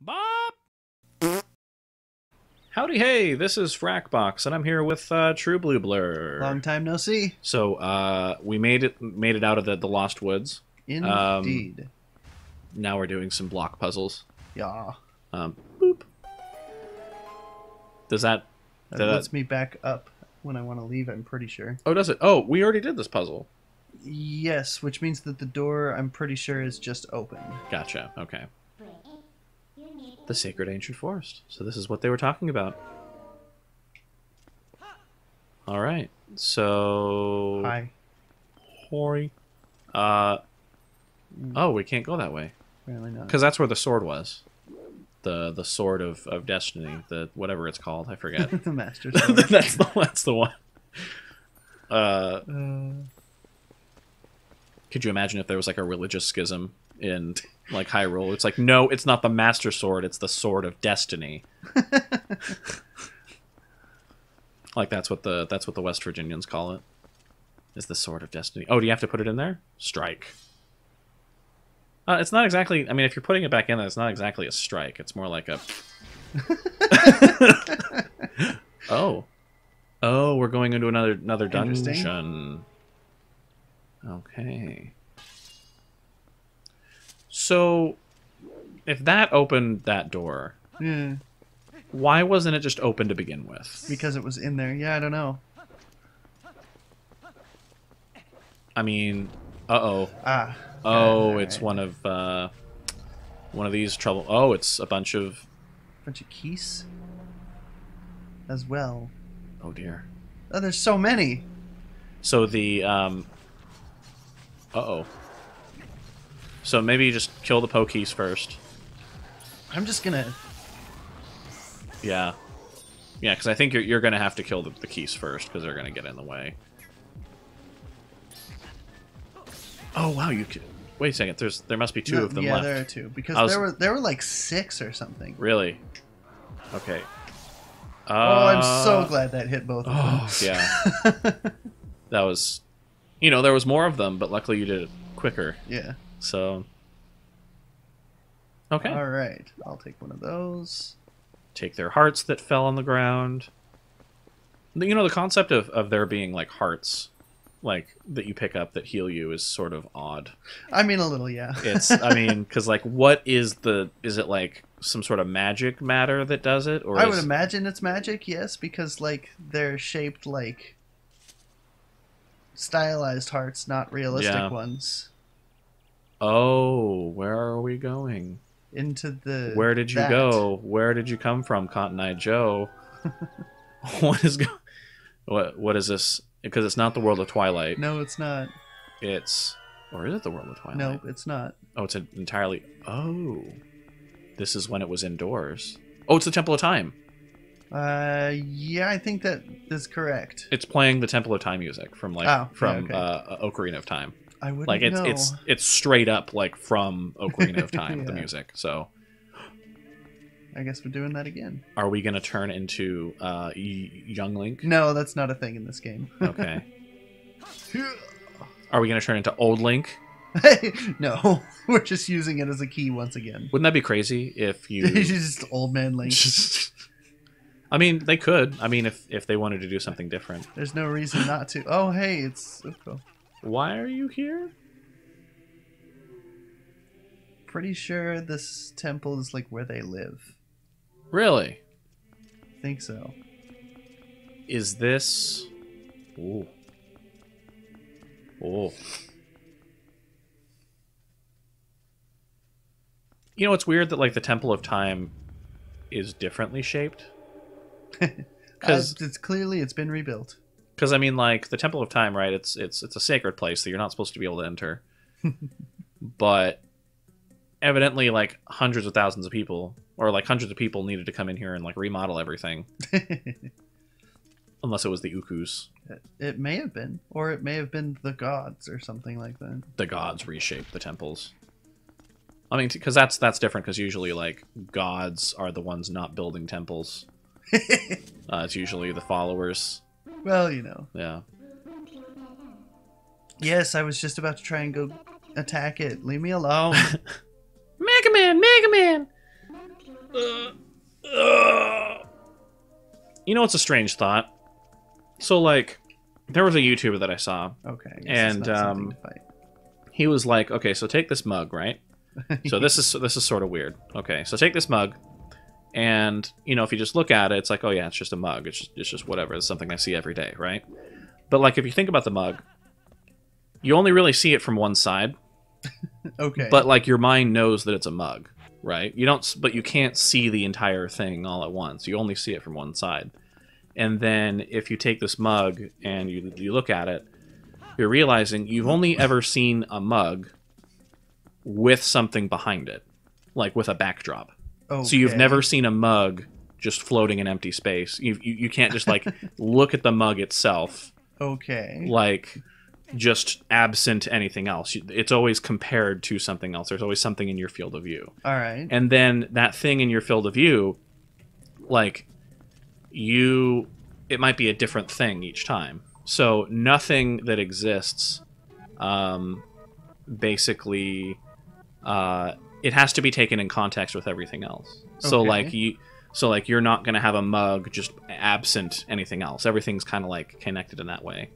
Bob! Howdy hey, this is Frackbox, and I'm here with True Blue Blur. Long time no see. So we made it out of the Lost Woods. Indeed. Now we're doing some block puzzles. Yeah. Boop. Does that... That lets me back up when I want to leave, I'm pretty sure. Oh, does it? Oh, we already did this puzzle. Yes, which means that the door, I'm pretty sure, is just open. Gotcha, okay. The Sacred Ancient Forest. So this is what they were talking about. Alright, so... Hi. Hori. Oh, we can't go that way. Apparently not. Because that's where the sword was. The sword of destiny, the whatever it's called, I forget. The Master Sword. that's the one. Could you imagine if there was like a religious schism in like Hyrule? It's like, no, it's not the Master Sword, it's the Sword of Destiny. Like that's what the West Virginians call it. Is the Sword of Destiny. Oh, do you have to put it in there? Strike. It's not exactly... I mean, if you're putting it back in there, it's not exactly a strike. It's more like a... Oh. Oh, we're going into another dungeon. Okay. So, if that opened that door, Yeah. why wasn't it just open to begin with? Because it was in there. Yeah, I don't know. I mean, uh-oh. Ah. Oh, Alright. it's one of these trouble. Oh, it's a bunch of... Bunch of keys as well. Oh, dear. Oh, there's so many. So the, uh-oh. So maybe you just kill the Pokeys first. I'm just gonna... Yeah. Yeah, because I think you're going to have to kill the keys first, because they're going to get in the way. Oh, wow, you could... Wait a second, there must be two of them left. Yeah, there are two. Because there were like 6 or something. Really? Okay. Oh, I'm so glad that hit both of them. Oh, yeah. That was... You know, there was more of them, but luckily you did it quicker. Yeah. So... Okay. Alright, I'll take one of those. Take their hearts that fell on the ground. You know, the concept of there being, like, hearts, like, that you pick up that heal you is sort of odd. I mean, a little, yeah. It's, I mean, because, like, what is is it, like, some sort of magic matter that does it? Or I would imagine it's magic, yes, because, like, they're shaped like stylized hearts, not realistic ones. Oh, where are we going? Into the... Where did you go? Where did you come from, Cotton Eye Joe? What is what is this? Because it's not the world of Twilight. No, it's not. It's... Or is it the world of Twilight? No, it's not. Oh, it's entirely... Oh. This is when it was indoors. Oh, it's the Temple of Time. Yeah, I think that is correct. It's playing the Temple of Time music from, like, Ocarina of Time. I wouldn't like, know. it's straight up, like, from Ocarina of Time, the music, so... I guess we're doing that again. Are we going to turn into Young Link? No, that's not a thing in this game. Okay. Are we going to turn into Old Link? No, we're just using it as a key once again. Wouldn't that be crazy if you... just old man Link. I mean, they could. I mean, if they wanted to do something different. There's no reason not to. Oh, hey, it's... Uko. Why are you here? Pretty sure this temple is like where they live. Really? I think so. Is this... Ooh. Oh. You know, it's weird that, like, the Temple of Time is differently shaped. Because it's been rebuilt. Because, I mean, like, the Temple of Time, right, it's a sacred place that you're not supposed to be able to enter. But evidently, like, hundreds of thousands of people, or, like, hundreds of people needed to come in here and, like, remodel everything. Unless it was the Ukus. It may have been. Or it may have been the gods or something like that. The gods reshaped the temples. I mean, because that's different, because usually, like, gods are the ones not building temples. It's usually the followers. Well, you know. Yeah. Yes, I was just about to try and go attack it. Leave me alone. Mega Man! Mega Man! You know, it's a strange thought. So, like, there was a YouTuber that I saw. Okay. I guess And, it's not something to fight. He was like, okay, so take this mug, right? So this is sort of weird. Okay, so take this mug, and, you know, if you just look at it, it's like, oh yeah, it's just a mug. It's just whatever. It's something I see every day, right? But, like, if you think about the mug, you only really see it from one side. Okay. But, like, your mind knows that it's a mug, right? But you can't see the entire thing all at once. You only see it from one side. And then if you take this mug and you look at it, you're realizing you've only ever seen a mug with something behind it, like with a backdrop. Okay. So you've never seen a mug just floating in empty space. You can't just, like, look at the mug itself, Okay. like, just absent anything else. It's always compared to something else. There's always something in your field of view. All right. And then that thing in your field of view, like, it might be a different thing each time. So nothing that exists, basically, it has to be taken in context with everything else. So Okay. like you're not gonna have a mug just absent anything else. Everything's kind of like connected in that way.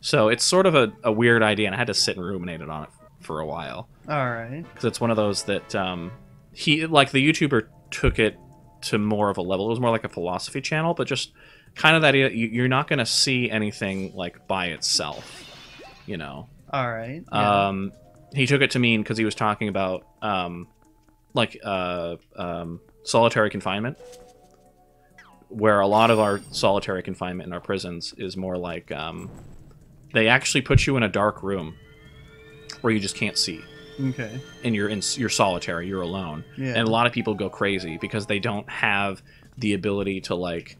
So it's sort of a weird idea, and I had to sit and ruminate on it for a while. All right. Because it's one of those that the YouTuber took it to more of a level. It was more like a philosophy channel, but just kind of that idea. You're not going to see anything like by itself, you know. All right. Yeah. He took it to mean because he was talking about solitary confinement, where a lot of our solitary confinement in our prisons is more like they actually put you in a dark room where you just can't see. Okay. And you're solitary, you're alone. Yeah. And a lot of people go crazy because they don't have the ability to, like,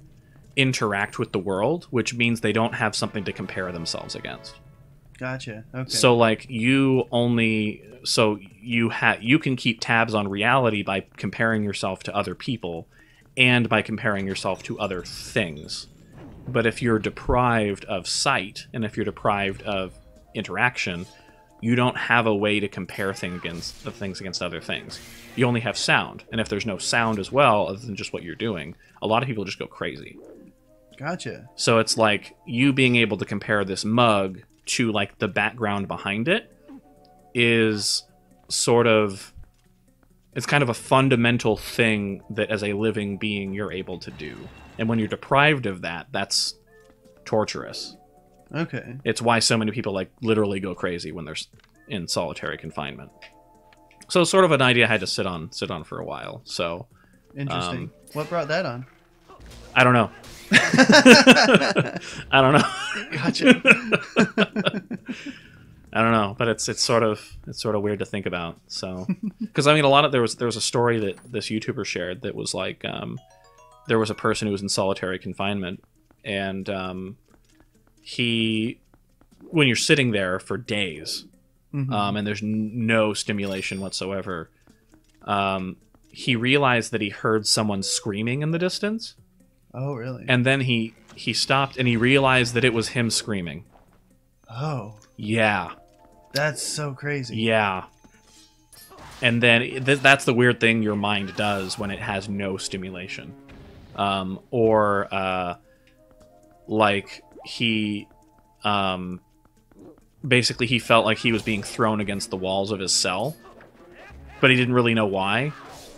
interact with the world, which means they don't have something to compare themselves against. Gotcha. Okay. So, like, you can keep tabs on reality by comparing yourself to other people and by comparing yourself to other things. But if you're deprived of sight and if you're deprived of interaction, you don't have a way to compare things against other things. You only have sound, and if there's no sound as well, other than just what you're doing, a lot of people just go crazy. Gotcha. So it's like you being able to compare this mug to, like, the background behind it is sort of, it's kind of a fundamental thing that as a living being you're able to do. And when you're deprived of that, that's torturous. Okay. It's why so many people, like, literally go crazy when they're in solitary confinement. So it's sort of an idea I had to sit on for a while. So Interesting. What brought that on? I don't know. I don't know. Gotcha. I don't know, but it's sort of weird to think about. So, because I mean, there was a story that this YouTuber shared that was like, there was a person who was in solitary confinement, and when you're sitting there for days, and there's no stimulation whatsoever, he realized that he heard someone screaming in the distance. Oh, really? And then he stopped and he realized that it was him screaming. Oh. Yeah. That's so crazy. Yeah. And then that's the weird thing your mind does when it has no stimulation. Like he basically he felt like he was being thrown against the walls of his cell, but he didn't really know why.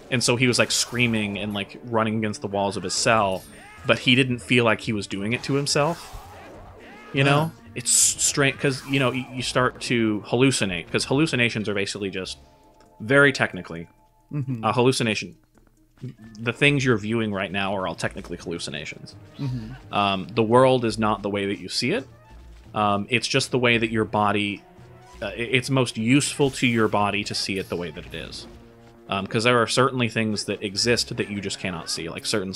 And so he was like screaming and like running against the walls of his cell, but he didn't feel like he was doing it to himself. You know? It's strange because, you know, you start to hallucinate, because hallucinations are basically just, very technically, a hallucination. The things you're viewing right now are all technically hallucinations. The world is not the way that you see it. It's just the way that your body... it's most useful to your body to see it the way that it is. Because there are certainly things that exist that you just cannot see, like certain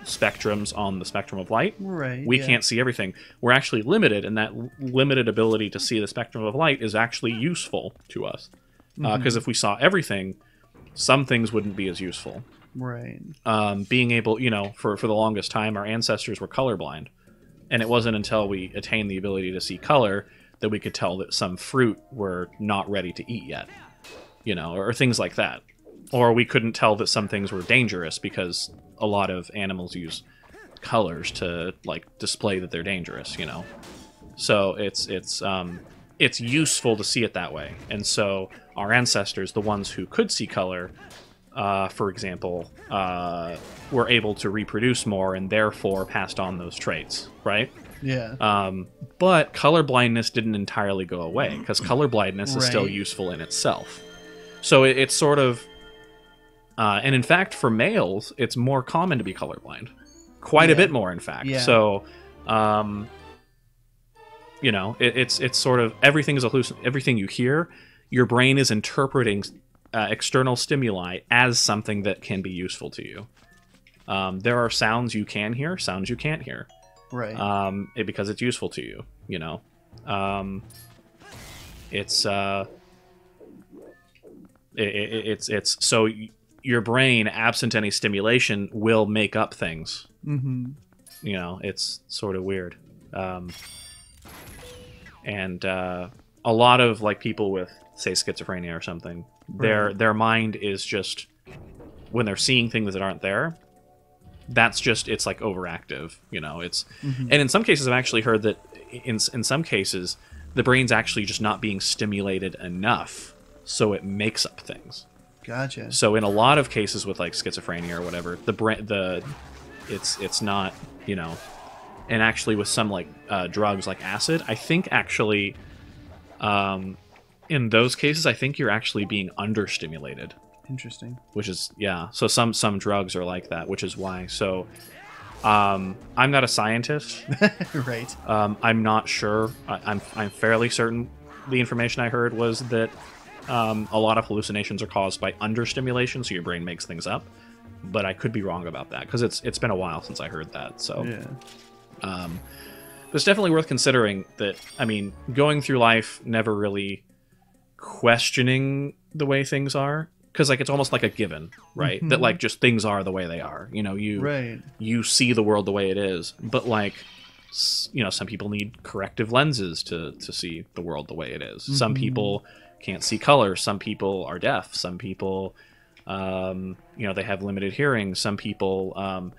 spectrums on the spectrum of light. Right. We can't see everything. We're actually limited, and that limited ability to see the spectrum of light is actually useful to us. Because if we saw everything, some things wouldn't be as useful. Right. Being able, you know, for the longest time, our ancestors were colorblind. And it wasn't until we attained the ability to see color that we could tell that some fruit were not ready to eat yet. You know, or things like that. or we couldn't tell that some things were dangerous because a lot of animals use colors to like display that they're dangerous, you know. So it's useful to see it that way. And so our ancestors, the ones who could see color, for example, were able to reproduce more and therefore passed on those traits, right? Yeah. But color blindness didn't entirely go away because color blindness is still useful in itself. So it's sort of, and in fact, for males, it's more common to be colorblind, quite a bit more, in fact. Yeah. So, you know, it's sort of everything is everything you hear, your brain is interpreting external stimuli as something that can be useful to you. There are sounds you can hear, sounds you can't hear. Right. Because it's useful to you, you know. It's so your brain, absent any stimulation, will make up things. Mm-hmm. You know, it's sort of weird. And a lot of like people with, say, schizophrenia or something, their mind is just, when they're seeing things that aren't there, that's just, it's like overactive, you know. It's and in some cases I've actually heard that in some cases the brain's actually just not being stimulated enough, so it makes up things. Gotcha. So in a lot of cases with like schizophrenia or whatever, it's not, you know. And actually with some like drugs like acid, I think actually in those cases I think you're actually being understimulated. Interesting. Which is, yeah. So some drugs are like that, which is why. So I'm not a scientist. Right. I'm not sure. I'm fairly certain the information I heard was that a lot of hallucinations are caused by understimulation, so your brain makes things up. But I could be wrong about that because it's been a while since I heard that. So Yeah. but it's definitely worth considering that. I mean, going through life never really questioning the way things are. Because like it's almost like a given, right? That like just things are the way they are. You know, you see the world the way it is. But like, you know, some people need corrective lenses to see the world the way it is. Some people can't see color. Some people are deaf. Some people, you know, they have limited hearing. Some people,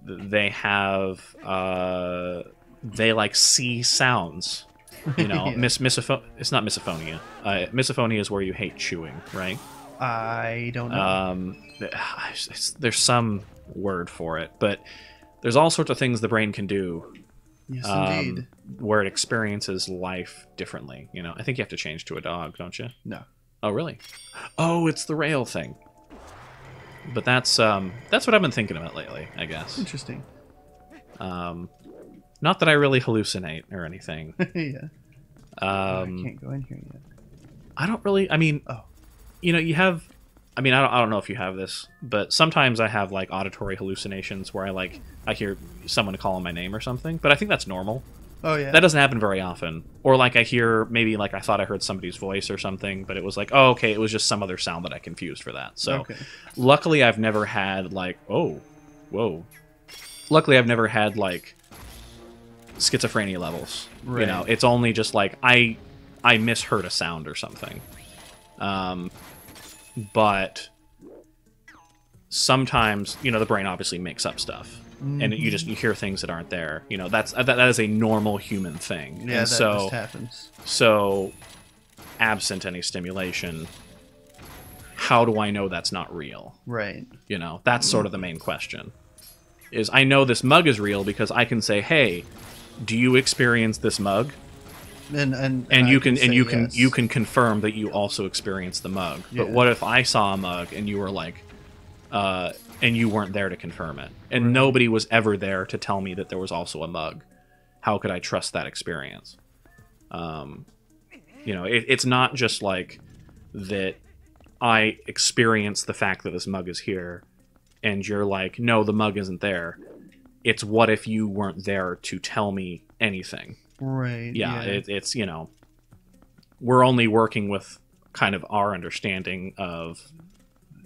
they have, they like see sounds. You know, Yeah. It's not misophonia. Misophonia is where you hate chewing, right? I don't know. There's some word for it, but there's all sorts of things the brain can do Yes, indeed. where it experiences life differently. You know, I think you have to change to a dog, don't you? No. Oh, really? Oh, it's the rail thing. But that's what I've been thinking about lately, I guess. Interesting. Not that I really hallucinate or anything. Yeah. I can't go in here yet. I don't really. I mean, you know, you have. I mean, I don't know if you have this, but sometimes I have like auditory hallucinations where I hear someone calling my name or something. But I think that's normal. Oh yeah. That doesn't happen very often. Or like I hear maybe like I thought I heard somebody's voice or something, but it was like, oh, okay, it was just some other sound that I confused for that. So luckily I've never had like, oh, whoa. Luckily I've never had like schizophrenia levels. Right. You know, it's only just like I misheard a sound or something. But sometimes, you know, the brain obviously makes up stuff. And you hear things that aren't there. You know, that is a normal human thing. Yeah, and that just happens. So, absent any stimulation, how do I know that's not real? Right. You know, that's sort of the main question. Is I know this mug is real because I can say, "Hey, do you experience this mug?" And you can confirm that you also experience the mug. But what if I saw a mug and you were like, and you weren't there to confirm it, and nobody was ever there to tell me that there was also a mug? How could I trust that experience? You know, it's not just like that. I experience the fact that this mug is here, and you're like, no, the mug isn't there. It's what if you weren't there to tell me anything? Right. Yeah. It's, you know, we're only working with kind of our understanding of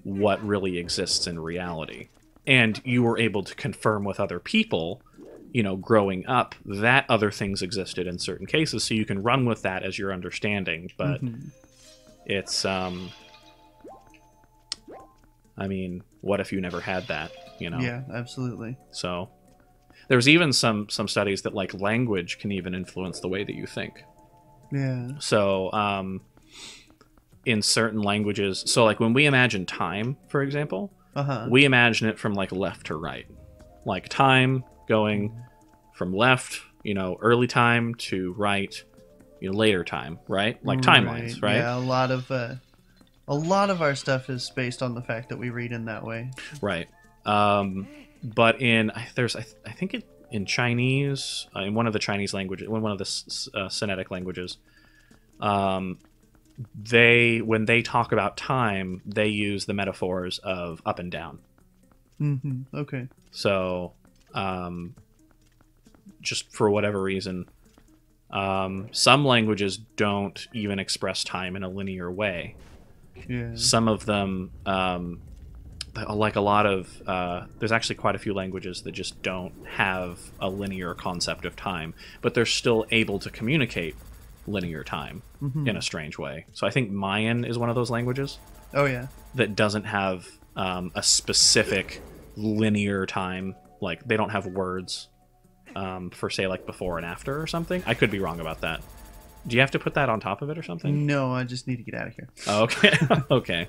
what really exists in reality. And you were able to confirm with other people, you know, growing up, that other things existed in certain cases, so you can run with that as your understanding. But it's I mean, what if you never had that, you know? Yeah, absolutely. So there's even some studies that like language can even influence the way that you think. Yeah. So in certain languages, so like when we imagine time, for example, we imagine it from like left to right, like time going from left, you know, early time to right, you know, later time, right? Like timelines, right? Yeah, a lot of our stuff is based on the fact that we read in that way. Right. But in I think in Chinese, in one of the Chinese languages, one of the Sinitic languages, when they talk about time, they use the metaphors of up and down. Okay. So, just for whatever reason, some languages don't even express time in a linear way. Yeah. Some of them, like a lot of, there's actually quite a few languages that just don't have a linear concept of time, but they're still able to communicate linear time in a strange way. So I think Mayan is one of those languages. Oh yeah. That doesn't have a specific linear time. Like they don't have words for say like before and after or something. I could be wrong about that. Do you have to put that on top of it or something? No, I just need to get out of here. Oh, okay. Okay.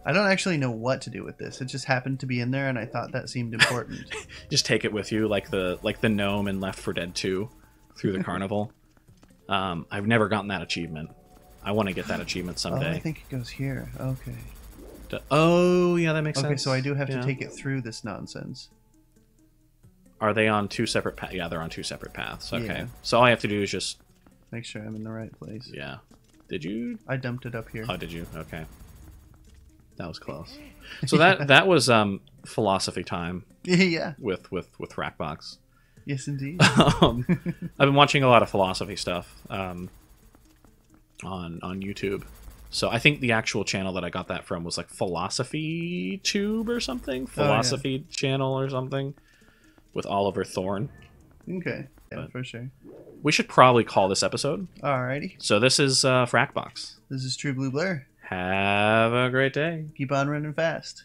I don't actually know what to do with this. It just happened to be in there, and I thought that seemed important. Just take it with you, like the gnome in Left 4 Dead 2 through the carnival. I've never gotten that achievement. I want to get that achievement someday. Oh, I think it goes here. Okay. Oh, yeah, that makes sense. Okay, so I do have to take it through this nonsense. Are they on two separate paths? Yeah, they're on two separate paths. Okay. Yeah. So all I have to do is just... Make sure I'm in the right place. Yeah. Did you? I dumped it up here. Oh, did you? Okay. That was close. So that was philosophy time Yeah. with Rackbox. Yes, indeed. I've been watching a lot of philosophy stuff on YouTube. So I think the actual channel that I got that from was like Philosophy Tube or something. Philosophy Channel or something with Oliver Thorne. Okay. Yeah, But- for sure. We should probably call this episode. Alrighty. So this is Frackbox. This is True Blue Blur. Have a great day. Keep on running fast.